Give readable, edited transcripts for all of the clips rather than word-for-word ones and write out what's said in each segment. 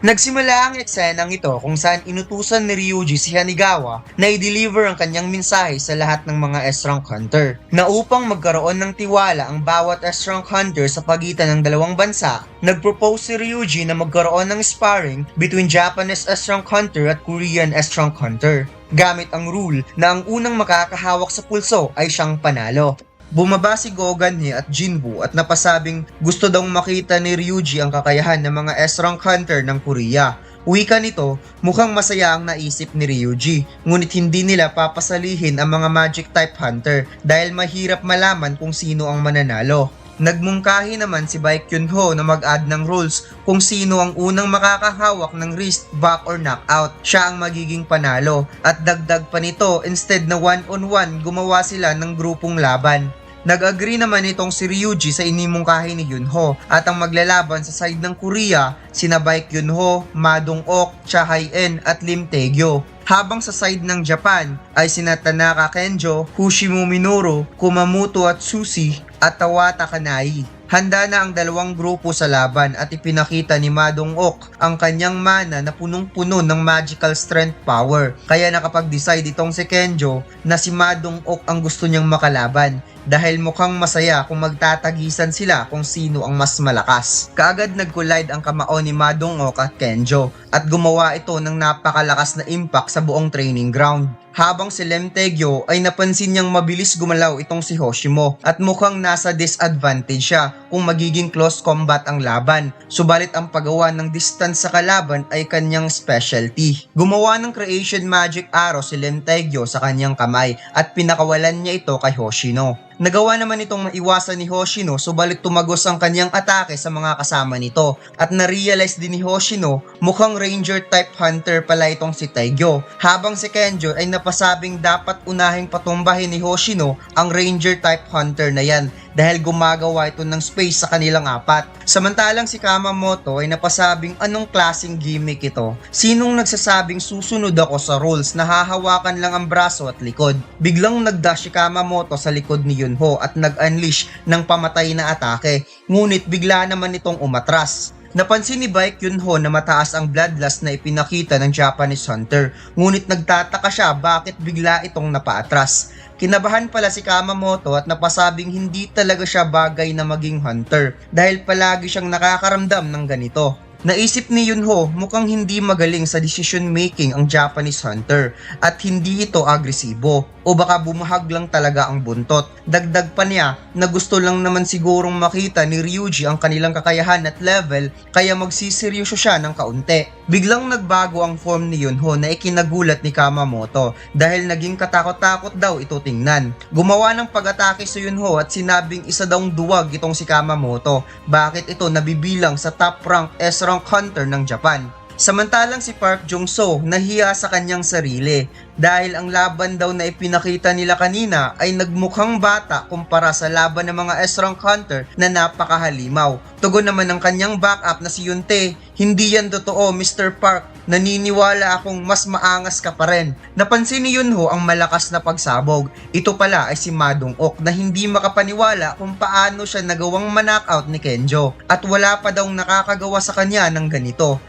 Nagsimula ang eksenang ito kung saan inutusan ni Ryuji si Hanigawa na i-deliver ang kanyang mensahe sa lahat ng mga S-rank hunter na upang magkaroon ng tiwala ang bawat S-rank hunter sa pagitan ng dalawang bansa. Nagpropose si Ryuji na magkaroon ng sparring between Japanese S-rank hunter at Korean S-rank hunter gamit ang rule na ang unang makakahawak sa pulso ay siyang panalo. Bumaba si Goganhe at Jinwoo at napasabing gusto daw makita ni Ryuji ang kakayahan ng mga S-rank hunter ng Korea. Wika nito, mukhang masaya ang naisip ni Ryuji, ngunit hindi nila papasalihin ang mga magic type hunter dahil mahirap malaman kung sino ang mananalo. Nagmungkahi naman si Baekhyunho na mag-add ng rules kung sino ang unang makakahawak ng wrist, back or knockout. Siya ang magiging panalo at dagdag pa nito, instead na one-on-one gumawa sila ng grupong laban. Nag-agree naman itong si Ryuji sa inimungkahi ni Yunho at ang maglalaban sa side ng Korea sina Baekhyunho, Ma Dong-ok, Cha Hae-in at Lim Tae-gyo. Habang sa side ng Japan ay sina Tanaka Kenjo, Hoshimo Minoru, Kumamoto at Sushi at Tawata Kanai. Handa na ang dalawang grupo sa laban at ipinakita ni Ma Dong-ok ang kanyang mana na punong-puno ng magical strength power. Kaya nakapag-decide itong si Kenjo na si Ma Dong-ok ang gusto niyang makalaban dahil mukhang masaya kung magtatagisan sila kung sino ang mas malakas. Kaagad nag-collide ang kamao ni Ma Dong-ok at Kenjo at gumawa ito ng napakalakas na impact sa buong training ground. Habang si Lim Tae-gyo ay napansin niyang mabilis gumalaw itong si Hoshimo at mukhang nasa disadvantage siya kung magiging close combat ang laban. Subalit ang paggawa ng distance sa kalaban ay kanyang specialty. Gumawa ng creation magic arrow si Lim Tae-gyo sa kanyang kamay at pinakawalan niya ito kay Hoshino. Nagawa naman itong maiwasan ni Hoshino subalit tumagos ang kanyang atake sa mga kasama nito at na-realize din ni Hoshino mukhang ranger type hunter pala itong si Tae-gyo, habang si Kenjo ay napasabing dapat unahing patumbahin ni Hoshino ang ranger type hunter na yan dahil gumagawa ito ng space sa kanilang apat. Samantalang si Kamamoto ay napasabing anong klaseng gimmick ito. Sinong nagsasabing susunod ako sa rules na hahawakan lang ang braso at likod? Biglang nagdash si Kamamoto sa likod ni Yunho at nag-unleash ng pamatay na atake, ngunit bigla naman itong umatras. Napansin ni Baekhyunho na mataas ang bloodlust na ipinakita ng Japanese hunter, ngunit nagtataka siya bakit bigla itong napaatras. Kinabahan pala si Kamamoto at napasabing hindi talaga siya bagay na maging hunter dahil palagi siyang nakakaramdam ng ganito. Naisip ni Yunho mukhang hindi magaling sa decision making ang Japanese hunter at hindi ito agresibo o baka bumahag lang talaga ang buntot. Dagdag pa niya na gusto lang naman sigurong makita ni Ryuji ang kanilang kakayahan at level kaya magsiseryoso siya ng kaunti. Biglang nagbago ang form ni Yunho na ikinagulat ni Kamamoto dahil naging katakot-takot daw ito tingnan. Gumawa ng pag-atake si Yunho at sinabing isa daw duwag itong si Kamamoto. Bakit ito nabibilang sa top rank S-rank hunter ng Japan? Samantalang si Park Jong-soo nahiya sa kanyang sarili dahil ang laban daw na ipinakita nila kanina ay nagmukhang bata kumpara sa laban ng mga S-rank hunter na napakahalimaw. Tugon naman ng kanyang backup na si Yunte, hindi yan totoo Mr. Park, naniniwala akong mas maangas ka pa rin. Napansin ni Yunho ang malakas na pagsabog. Ito pala ay si Ma Dong-ok na hindi makapaniwala kung paano siya nagawang manockout ni Kenjo at wala pa daw nakakagawa sa kanya ng ganito.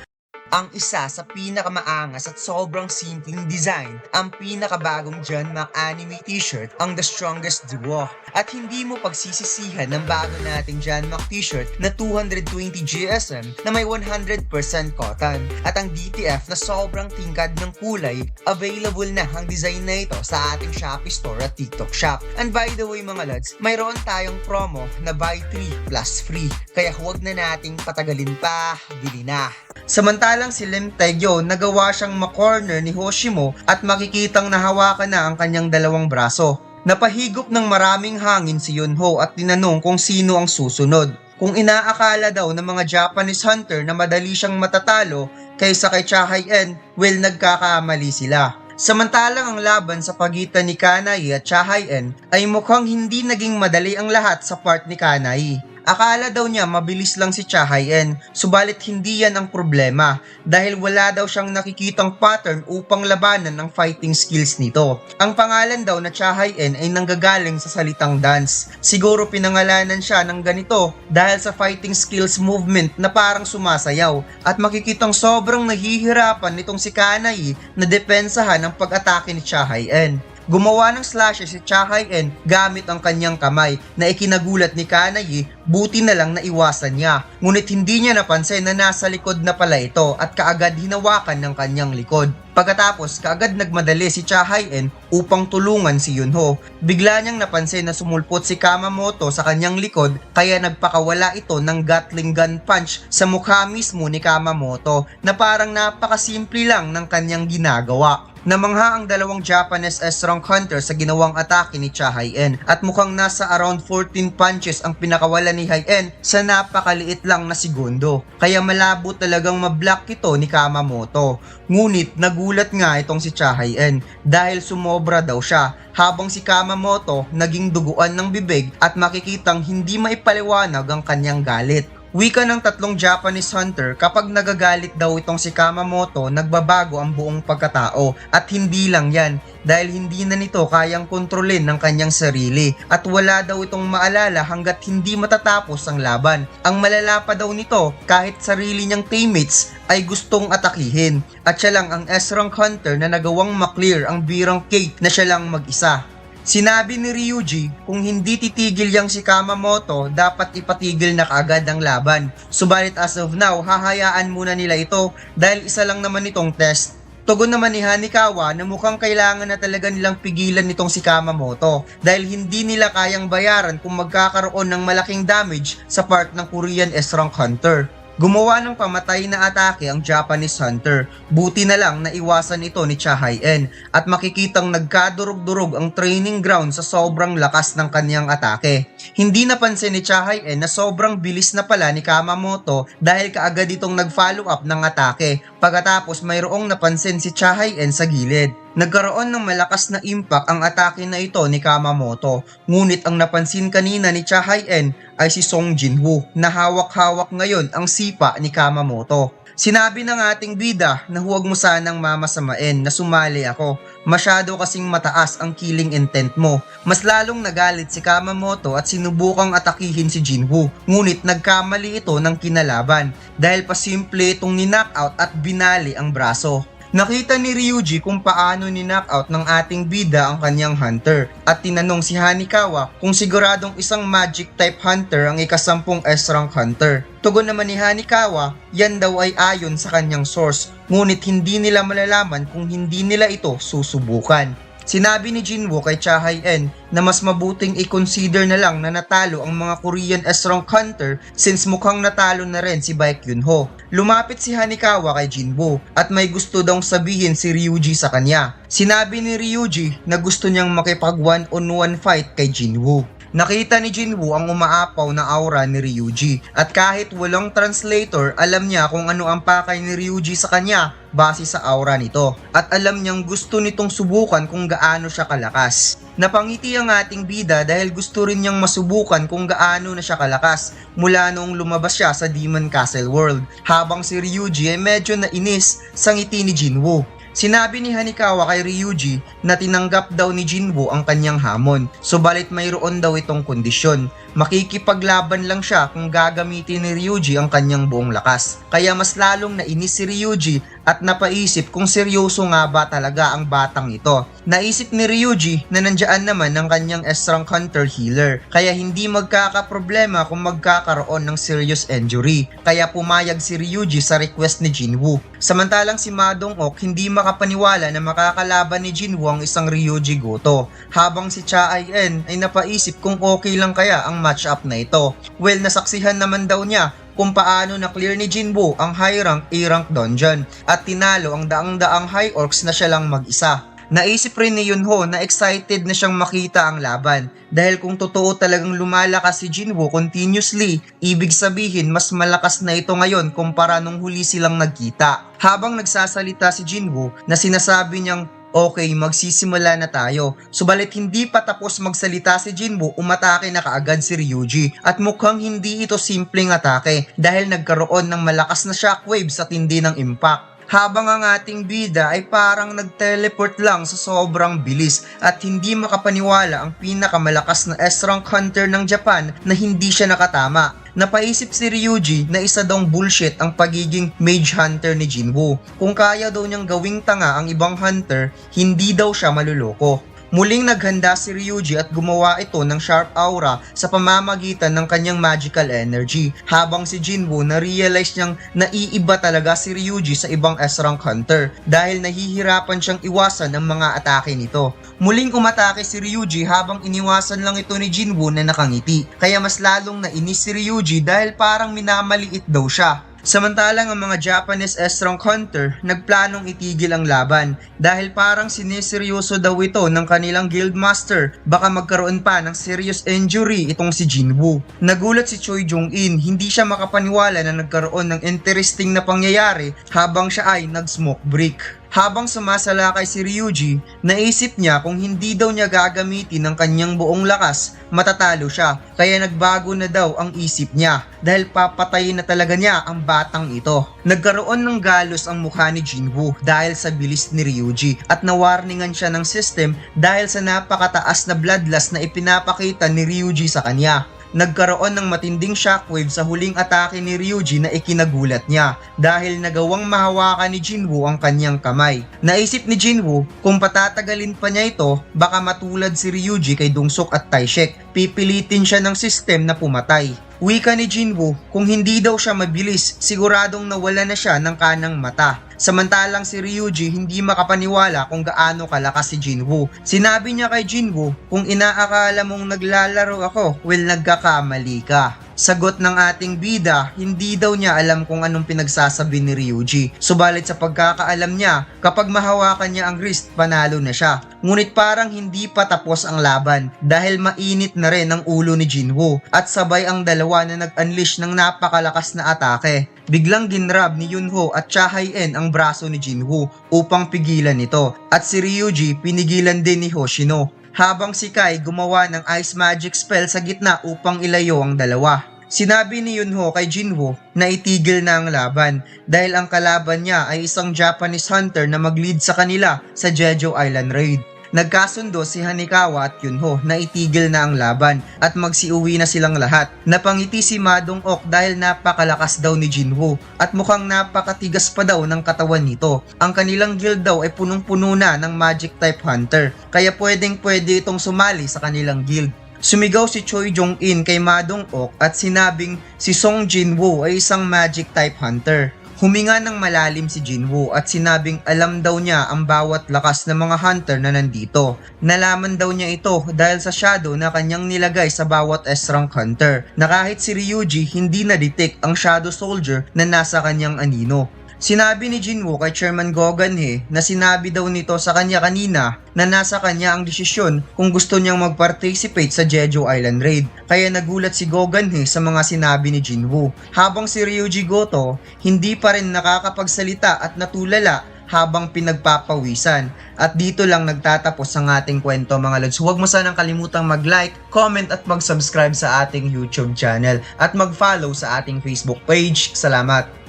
Ang isa sa pinakamaangas at sobrang simpleng design, ang pinakabagong Janmak anime t-shirt, ang The Strongest Duo. At hindi mo pagsisisihan ng bago nating Janmak t-shirt na 220 GSM na may 100% cotton. At ang DTF na sobrang tingkad ng kulay, available na ang design na ito sa ating Shopee Store at TikTok Shop. And by the way mga lads, mayroon tayong promo na buy 3 plus free. Kaya huwag na nating patagalin pa, bili na. Samantalang si Lim Tae-gyo nagawa siyang makorner ni Hoshimo at makikitang nahawakan na ang kanyang dalawang braso. Napahigop ng maraming hangin si Yunho at tinanong kung sino ang susunod. Kung inaakala daw ng mga Japanese hunter na madali siyang matatalo kaysa kay Cha Hae-in, well nagkakamali sila. Samantalang ang laban sa pagitan ni Kanai at Cha Hae-in ay mukhang hindi naging madali ang lahat sa part ni Kanai. Akala daw niya mabilis lang si Cha Hae-in, subalit hindi yan ang problema dahil wala daw siyang nakikitang pattern upang labanan ng fighting skills nito. Ang pangalan daw na Cha Hae-in ay nanggagaling sa salitang dance. Siguro pinangalanan siya ng ganito dahil sa fighting skills movement na parang sumasayaw at makikitang sobrang nahihirapan nitong si Kanai na depensahan ang pag-atake ni Cha Hae-in. Gumawa ng slashes si Cha Hae-in gamit ang kanyang kamay na ikinagulat ni Kanai, buti na lang naiwasan niya. Ngunit hindi niya napansin na nasa likod na pala ito at kaagad hinawakan ng kanyang likod. Pagkatapos kaagad nagmadali si Cha Hae-in upang tulungan si Yunho. Bigla niyang napansin na sumulpot si Kamamoto sa kanyang likod kaya nagpakawala ito ng Gatling gun punch sa mukha mismo ni Kamamoto na parang napakasimple lang ng kanyang ginagawa. Namangha ang dalawang Japanese S-rank hunter sa ginawang atake ni Cha Hae-in at mukhang nasa around 14 punches ang pinakawala ni Hae-in sa napakaliit lang na segundo. Kaya malabo talagang mablock ito ni Kamamoto. Ngunit nagulat nga itong si Cha Hae-in dahil sumobra daw siya habang si Kamamoto naging duguan ng bibig at makikitang hindi maipaliwanag ang kanyang galit. Wika ng tatlong Japanese hunter, kapag nagagalit daw itong si Kamamoto, nagbabago ang buong pagkatao at hindi lang yan dahil hindi na nito kayang kontrolin ng kanyang sarili at wala daw itong maalala hanggat hindi matatapos ang laban. Ang malala pa daw nito, kahit sarili niyang teammates ay gustong atakihin at siya lang ang S-rank hunter na nagawang maklear ang birang Kate na siya lang mag-isa. Sinabi ni Ryuji kung hindi titigil yang si Kamamoto, dapat ipatigil na kaagad ang laban. Subalit as of now, hahayaan muna nila ito dahil isa lang naman itong test. Tugon naman ni Hanikawa na mukhang kailangan na talaga nilang pigilan nitong si Kamamoto dahil hindi nila kayang bayaran kung magkakaroon ng malaking damage sa part ng Korean S-rank hunter. Gumawa ng pamatay na atake ang Japanese hunter, buti na lang na iwasan ito ni Cha Hae-in at makikitang nagkadurog-durog ang training ground sa sobrang lakas ng kanyang atake. Hindi napansin ni Cha Hae-in na sobrang bilis na pala ni Kamamoto dahil kaagad itong nag-follow up ng atake pagkatapos mayroong napansin si Cha Hae-in sa gilid. Nagkaroon ng malakas na impact ang atake na ito ni Kamamoto, ngunit ang napansin kanina ni Cha Hae-in ay si Song Jin-woo na hawak-hawak ngayon ang sipa ni Kamamoto. Sinabi ng ating bida na huwag mo sanang mamasamain na sumali ako. Masyado kasing mataas ang killing intent mo. Mas lalong nagalit si Kamamoto at sinubukang atakihin si Jin-woo. Ngunit nagkamali ito ng kinalaban dahil pasimple itong ni-knockout at binali ang braso. Nakita ni Ryuji kung paano ni-knockout ng ating bida ang kanyang hunter at tinanong si Hanikawa kung siguradong isang magic type hunter ang ikasampung S-rank hunter. Tugon naman ni Hanikawa, yan daw ay ayon sa kanyang source, ngunit hindi nila malalaman kung hindi nila ito susubukan. Sinabi ni Jinwoo kay Cha Hae-in na mas mabuting i-consider na lang na natalo ang mga Korean S-rank hunter since mukhang natalo na rin si Baek Yunho. Lumapit si Hanikawa kay Jinwoo at may gusto daw sabihin si Ryuji sa kanya. Sinabi ni Ryuji na gusto niyang makipag one-on-one fight kay Jinwoo. Nakita ni Jinwoo ang umaapaw na aura ni Ryuji at kahit walang translator, alam niya kung ano ang pakay ni Ryuji sa kanya base sa aura nito at alam niyang gusto nitong subukan kung gaano siya kalakas. Napangiti ang ating bida dahil gusto rin niyang masubukan kung gaano na siya kalakas mula noong lumabas siya sa Demon Castle World, habang si Ryuji ay medyo nainis sa ngiti ni Jinwoo. Sinabi ni Hanikawa kay Ryuji na tinanggap daw ni Jinwoo ang kanyang hamon, subalit mayroon daw itong kondisyon. Makikipaglaban lang siya kung gagamitin ni Ryuji ang kanyang buong lakas. Kaya mas lalong nainis si Ryuji at napaisip kung seryoso nga ba talaga ang batang ito. Naisip ni Ryuji na nandiyan naman ang kanyang S-rank hunter healer, kaya hindi magkakaproblema kung magkakaroon ng serious injury. Kaya pumayag si Ryuji sa request ni Jinwoo. Samantalang si Ma Dong-ok hindi makapaniwala na makakalaban ni Jinwoo ang isang Ryuji Goto, habang si Cha Hae-in ay napaisip kung okay lang kaya ang match-up na ito. Well, nasaksihan naman daw niya kung paano na-clear ni Jinwoo ang high rank A-rank dungeon at tinalo ang daang-daang high orcs na siya lang mag-isa. Naisip rin ni Yunho na excited na siyang makita ang laban dahil kung totoo talagang lumalakas si Jinwoo continuously, ibig sabihin mas malakas na ito ngayon kumpara nung huli silang nagkita. Habang nagsasalita si Jinwoo na sinasabi niyang Okay, magsisimula na tayo. Subalit hindi pa tapos magsalita si Jinwoo, umatake na kaagad si Ryuji. At mukhang hindi ito simpleng atake dahil nagkaroon ng malakas na shockwave sa tindi ng impact. Habang ang ating bida ay parang nag-teleport lang sa sobrang bilis at hindi makapaniwala ang pinakamalakas na S-rank hunter ng Japan na hindi siya nakatama. Napaisip si Ryuji na isa daw bullshit ang pagiging mage hunter ni Jinwoo. Kung kaya daw niyang gawing tanga ang ibang hunter, hindi daw siya maluloko. Muling naghanda si Ryuji at gumawa ito ng sharp aura sa pamamagitan ng kanyang magical energy, habang si Jinwoo na-realize niyang naiiba talaga si Ryuji sa ibang S-rank hunter dahil nahihirapan siyang iwasan ang mga atake nito. Muling umatake si Ryuji habang iniwasan lang ito ni Jinwoo na nakangiti, kaya mas lalong nainis si Ryuji dahil parang minamaliit daw siya. Samantalang ang mga Japanese S-rank hunter nagplanong itigil ang laban dahil parang siniseryoso daw ito ng kanilang guildmaster, baka magkaroon pa ng serious injury itong si Jinwoo. Nagulat si Choi Jong-in, hindi siya makapaniwala na nagkaroon ng interesting na pangyayari habang siya ay nag-smoke break. Habang sumasalakay si Ryuji, naisip niya kung hindi daw niya gagamitin ang kanyang buong lakas, matatalo siya. Kaya nagbago na daw ang isip niya dahil papatayin na talaga niya ang batang ito. Nagkaroon ng galos ang mukha ni Jinwoo dahil sa bilis ni Ryuji at nawarningan siya ng system dahil sa napakataas na bloodlust na ipinapakita ni Ryuji sa kanya. Nagkaroon ng matinding shockwave sa huling atake ni Ryuji na ikinagulat niya dahil nagawang mahawakan ni Jinwoo ang kanyang kamay. Naisip ni Jinwoo kung patatagalin pa niya ito, baka matulad si Ryuji kay Dungsok at Taishek, pipilitin siya ng system na pumatay. Wika ni Jinwoo, kung hindi daw siya mabilis, siguradong nawala na siya ng kanang mata. Samantalang si Ryuji hindi makapaniwala kung gaano kalakas si Jinwoo. Sinabi niya kay Jinwoo, kung inaakala mong naglalaro ako, well, nagkakamali ka. Sagot ng ating bida, hindi daw niya alam kung anong pinagsasabi ni Ryuji. Subalit sa pagkakaalam niya, kapag mahawakan niya ang wrist, panalo na siya. Ngunit parang hindi pa tapos ang laban dahil mainit na rin ang ulo ni Jinwoo at sabay ang dalawa na nag-unleash ng napakalakas na atake. Biglang ginrab ni Yunho at Cha Hae-in ang braso ni Jinwoo upang pigilan ito at si Ryuji pinigilan din ni Hoshino, habang si Kai gumawa ng ice magic spell sa gitna upang ilayo ang dalawa. Sinabi ni Yunho kay Jinwoo na itigil na ang laban dahil ang kalaban niya ay isang Japanese hunter na mag-lead sa kanila sa Jeju Island Raid. Nagkasundo si Hanekawa at Yunho na itigil na ang laban at magsiuwi na silang lahat. Napangiti si Ma Dong-ok dahil napakalakas daw ni Jinwoo at mukhang napakatigas pa daw ng katawan nito. Ang kanilang guild daw ay punong-puno na ng magic type hunter, kaya pwedeng-pwede itong sumali sa kanilang guild. Sumigaw si Choi Jong-in kay Ma Dong-ok at sinabing si Song Jinwoo ay isang magic type hunter. Huminga ng malalim si Jinwoo at sinabing alam daw niya ang bawat lakas ng mga hunter na nandito. Nalaman daw niya ito dahil sa shadow na kanyang nilagay sa bawat S-rank hunter, na kahit si Ryuji hindi na-detect ang shadow soldier na nasa kanyang anino. Sinabi ni Jinwoo kay Chairman Gogan-he na sinabi daw nito sa kanya kanina na nasa kanya ang desisyon kung gusto niyang mag-participate sa Jeju Island Raid. Kaya nagulat si Gogan-he sa mga sinabi ni Jinwoo. Habang si Ryuji Goto hindi pa rin nakakapagsalita at natulala habang pinagpapawisan. At dito lang nagtatapos ang ating kwento mga lods. Huwag mo sanang kalimutang mag-like, comment at mag-subscribe sa ating YouTube channel at mag-follow sa ating Facebook page. Salamat!